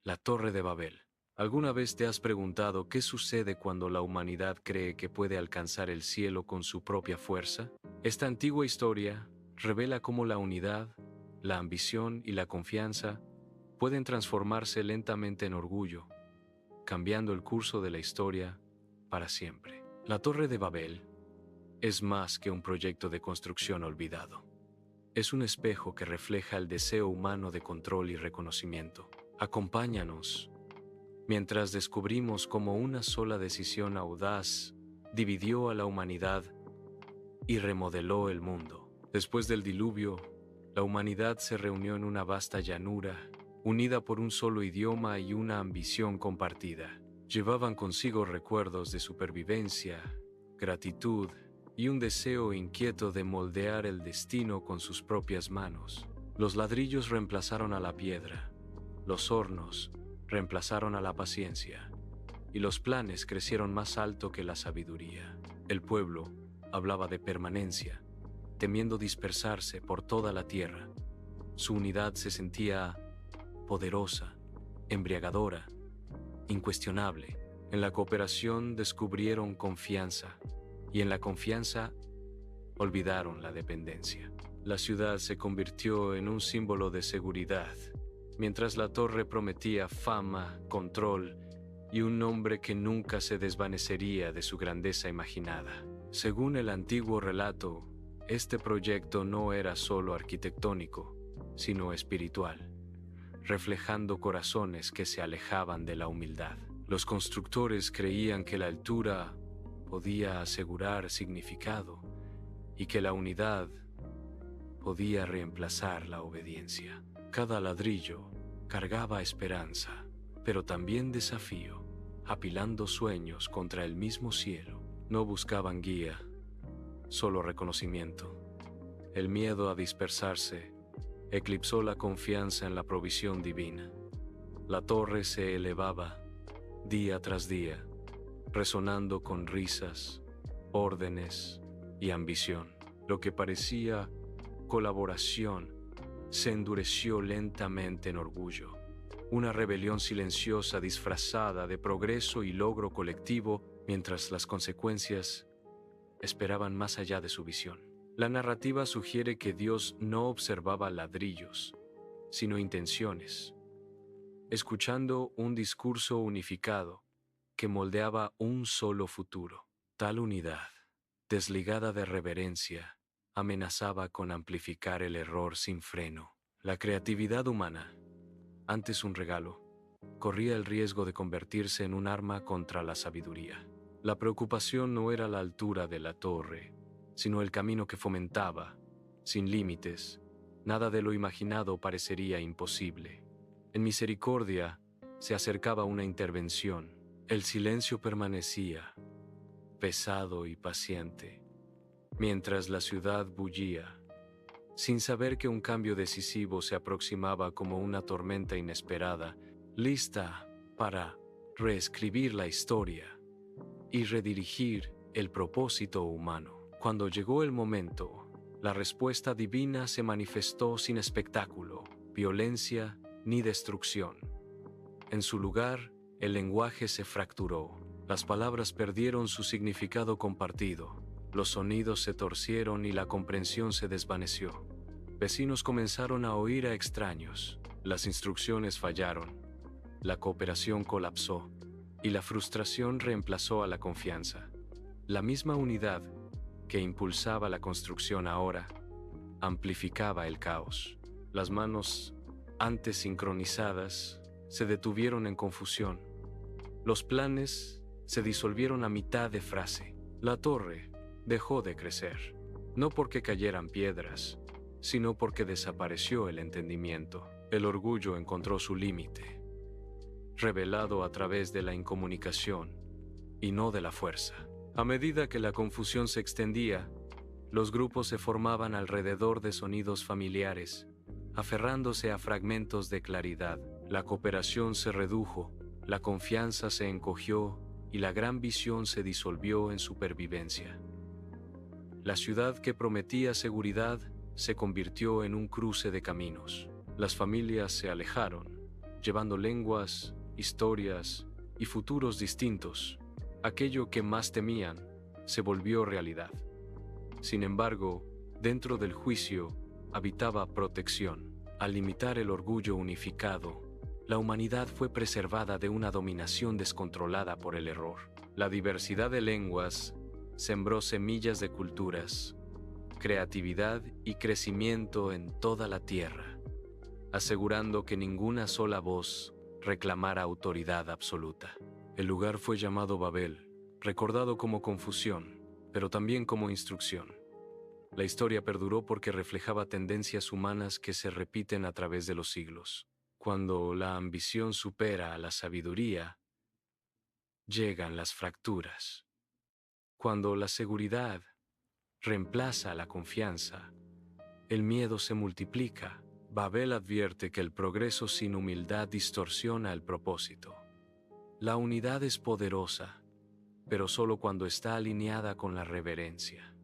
La Torre de Babel. ¿Alguna vez te has preguntado qué sucede cuando la humanidad cree que puede alcanzar el cielo con su propia fuerza? Esta antigua historia revela cómo la unidad, la ambición y la confianza pueden transformarse lentamente en orgullo, cambiando el curso de la historia para siempre. La Torre de Babel es más que un proyecto de construcción olvidado. Es un espejo que refleja el deseo humano de control y reconocimiento. Acompáñanos mientras descubrimos cómo una sola decisión audaz dividió a la humanidad y remodeló el mundo. Después del diluvio, la humanidad se reunió en una vasta llanura, unida por un solo idioma y una ambición compartida. Llevaban consigo recuerdos de supervivencia, gratitud y un deseo inquieto de moldear el destino con sus propias manos. Los ladrillos reemplazaron a la piedra, los hornos reemplazaron a la paciencia, y los planes crecieron más alto que la sabiduría. El pueblo hablaba de permanencia, temiendo dispersarse por toda la tierra. Su unidad se sentía poderosa, embriagadora, incuestionable. En la cooperación descubrieron confianza, y en la confianza olvidaron la dependencia. La ciudad se convirtió en un símbolo de seguridad, mientras la torre prometía fama, control y un nombre que nunca se desvanecería de su grandeza imaginada. Según el antiguo relato, este proyecto no era solo arquitectónico, sino espiritual, reflejando corazones que se alejaban de la humildad. Los constructores creían que la altura podía asegurar significado y que la unidad podía reemplazar la obediencia. Cada ladrillo cargaba esperanza, pero también desafío, apilando sueños contra el mismo cielo. No buscaban guía, solo reconocimiento. El miedo a dispersarse eclipsó la confianza en la provisión divina. La torre se elevaba, día tras día, resonando con risas, órdenes y ambición. Lo que parecía colaboración se endureció lentamente en orgullo, una rebelión silenciosa disfrazada de progreso y logro colectivo, mientras las consecuencias esperaban más allá de su visión. La narrativa sugiere que Dios no observaba ladrillos, sino intenciones, escuchando un discurso unificado que moldeaba un solo futuro. Tal unidad, desligada de reverencia, amenazaba con amplificar el error sin freno. La creatividad humana, antes un regalo, corría el riesgo de convertirse en un arma contra la sabiduría. La preocupación no era la altura de la torre, sino el camino que fomentaba. Sin límites, nada de lo imaginado parecería imposible. En misericordia, se acercaba una intervención. El silencio permanecía, pesado y paciente, mientras la ciudad bullía, sin saber que un cambio decisivo se aproximaba como una tormenta inesperada, lista para reescribir la historia y redirigir el propósito humano. Cuando llegó el momento, la respuesta divina se manifestó sin espectáculo, violencia ni destrucción. En su lugar, el lenguaje se fracturó. Las palabras perdieron su significado compartido. Los sonidos se torcieron y la comprensión se desvaneció. Vecinos comenzaron a oír a extraños. Las instrucciones fallaron. La cooperación colapsó y la frustración reemplazó a la confianza. La misma unidad que impulsaba la construcción ahora amplificaba el caos. Las manos, antes sincronizadas, se detuvieron en confusión. Los planes se disolvieron a mitad de frase. La torre dejó de crecer, no porque cayeran piedras, sino porque desapareció el entendimiento. El orgullo encontró su límite, revelado a través de la incomunicación y no de la fuerza. A medida que la confusión se extendía, los grupos se formaban alrededor de sonidos familiares, aferrándose a fragmentos de claridad. La cooperación se redujo, la confianza se encogió y la gran visión se disolvió en supervivencia. La ciudad que prometía seguridad se convirtió en un cruce de caminos. Las familias se alejaron, llevando lenguas, historias y futuros distintos. Aquello que más temían se volvió realidad. Sin embargo, dentro del juicio habitaba protección. Al limitar el orgullo unificado, la humanidad fue preservada de una dominación descontrolada por el error. La diversidad de lenguas sembró semillas de culturas, creatividad y crecimiento en toda la tierra, asegurando que ninguna sola voz reclamara autoridad absoluta. El lugar fue llamado Babel, recordado como confusión, pero también como instrucción. La historia perduró porque reflejaba tendencias humanas que se repiten a través de los siglos. Cuando la ambición supera a la sabiduría, llegan las fracturas. Cuando la seguridad reemplaza a la confianza, el miedo se multiplica. Babel advierte que el progreso sin humildad distorsiona el propósito. La unidad es poderosa, pero solo cuando está alineada con la reverencia.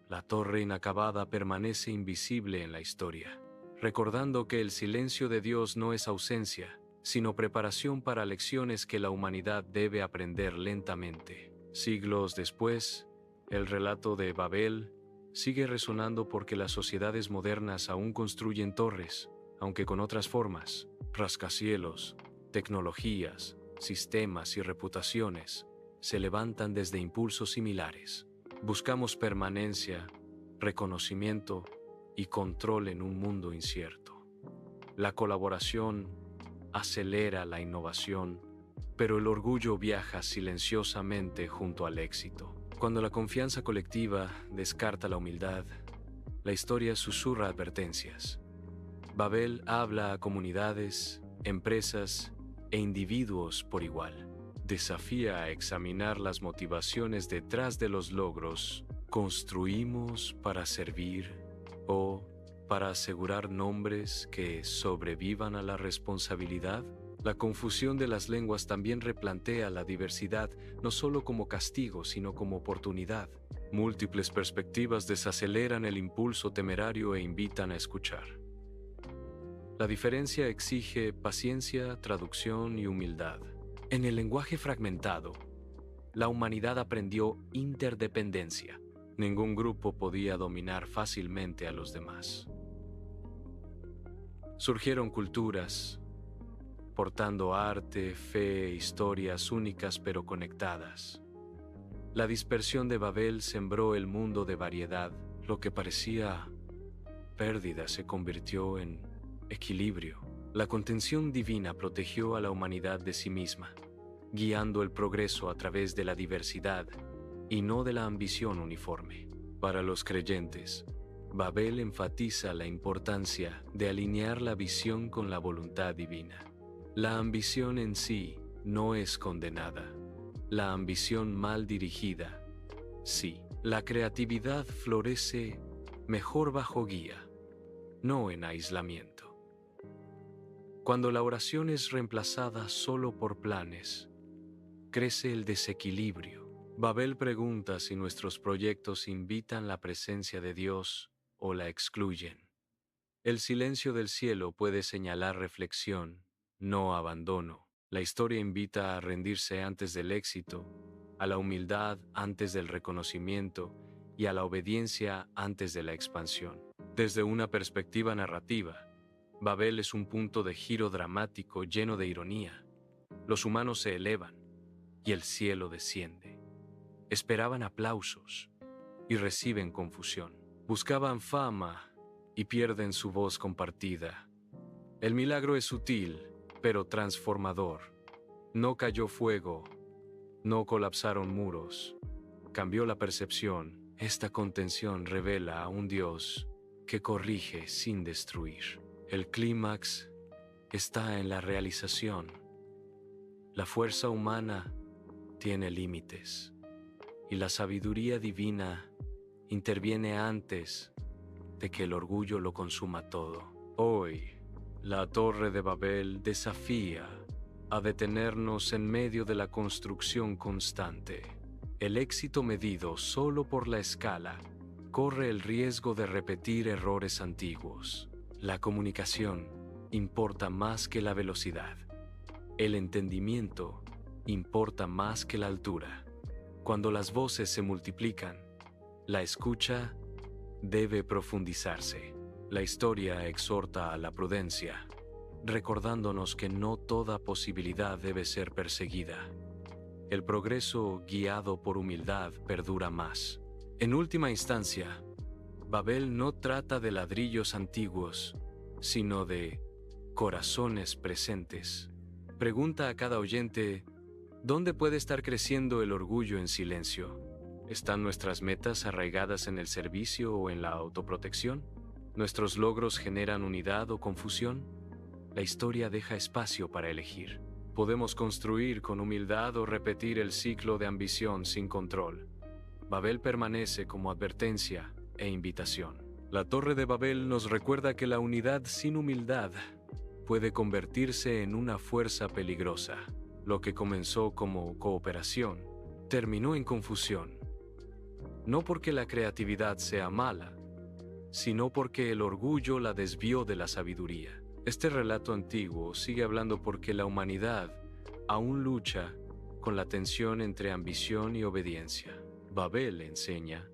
La torre inacabada permanece invisible en la historia, recordando que el silencio de Dios no es ausencia, sino preparación para lecciones que la humanidad debe aprender lentamente. Siglos después, el relato de Babel sigue resonando porque las sociedades modernas aún construyen torres, aunque con otras formas, rascacielos, tecnologías, sistemas y reputaciones se levantan desde impulsos similares. Buscamos permanencia, reconocimiento y control en un mundo incierto. La colaboración acelera la innovación, pero el orgullo viaja silenciosamente junto al éxito. Cuando la confianza colectiva descarta la humildad, la historia susurra advertencias. Babel habla a comunidades, empresas e individuos por igual. Desafía a examinar las motivaciones detrás de los logros. ¿Construimos para servir o para asegurar nombres que sobrevivan a la responsabilidad? La confusión de las lenguas también replantea la diversidad no solo como castigo, sino como oportunidad. Múltiples perspectivas desaceleran el impulso temerario e invitan a escuchar. La diferencia exige paciencia, traducción y humildad. En el lenguaje fragmentado, la humanidad aprendió interdependencia. Ningún grupo podía dominar fácilmente a los demás. Surgieron culturas, portando arte, fe, historias únicas pero conectadas. La dispersión de Babel sembró el mundo de variedad. Lo que parecía pérdida se convirtió en equilibrio. La contención divina protegió a la humanidad de sí misma, guiando el progreso a través de la diversidad y no de la ambición uniforme. Para los creyentes, Babel enfatiza la importancia de alinear la visión con la voluntad divina. La ambición en sí no es condenada. La ambición mal dirigida, sí. La creatividad florece mejor bajo guía, no en aislamiento. Cuando la oración es reemplazada solo por planes, crece el desequilibrio. Babel pregunta si nuestros proyectos invitan la presencia de Dios o la excluyen. El silencio del cielo puede señalar reflexión, no abandono. La historia invita a rendirse antes del éxito, a la humildad antes del reconocimiento y a la obediencia antes de la expansión. Desde una perspectiva narrativa, Babel es un punto de giro dramático lleno de ironía. Los humanos se elevan y el cielo desciende. Esperaban aplausos y reciben confusión. Buscaban fama y pierden su voz compartida. El milagro es sutil, pero transformador. No cayó fuego, no colapsaron muros. Cambió la percepción. Esta contención revela a un Dios que corrige sin destruir. El clímax está en la realización. La fuerza humana tiene límites y la sabiduría divina interviene antes de que el orgullo lo consuma todo. Hoy, la Torre de Babel desafía a detenernos en medio de la construcción constante. El éxito medido solo por la escala corre el riesgo de repetir errores antiguos. La comunicación importa más que la velocidad. El entendimiento importa más que la altura. Cuando las voces se multiplican, la escucha debe profundizarse. La historia exhorta a la prudencia, recordándonos que no toda posibilidad debe ser perseguida. El progreso guiado por humildad perdura más. En última instancia, Babel no trata de ladrillos antiguos, sino de corazones presentes. Pregunta a cada oyente, ¿dónde puede estar creciendo el orgullo en silencio? ¿Están nuestras metas arraigadas en el servicio o en la autoprotección? ¿Nuestros logros generan unidad o confusión? La historia deja espacio para elegir. Podemos construir con humildad o repetir el ciclo de ambición sin control. Babel permanece como advertencia e invitación. La Torre de Babel nos recuerda que la unidad sin humildad puede convertirse en una fuerza peligrosa. Lo que comenzó como cooperación terminó en confusión. No porque la creatividad sea mala, sino porque el orgullo la desvió de la sabiduría. Este relato antiguo sigue hablando porque la humanidad aún lucha con la tensión entre ambición y obediencia. Babel enseña: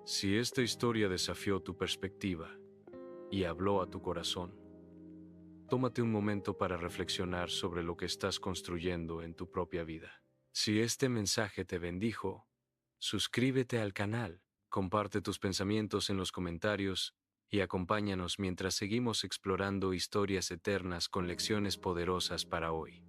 si esta historia desafió tu perspectiva y habló a tu corazón, tómate un momento para reflexionar sobre lo que estás construyendo en tu propia vida. Si este mensaje te bendijo, suscríbete al canal, comparte tus pensamientos en los comentarios y acompáñanos mientras seguimos explorando historias eternas con lecciones poderosas para hoy.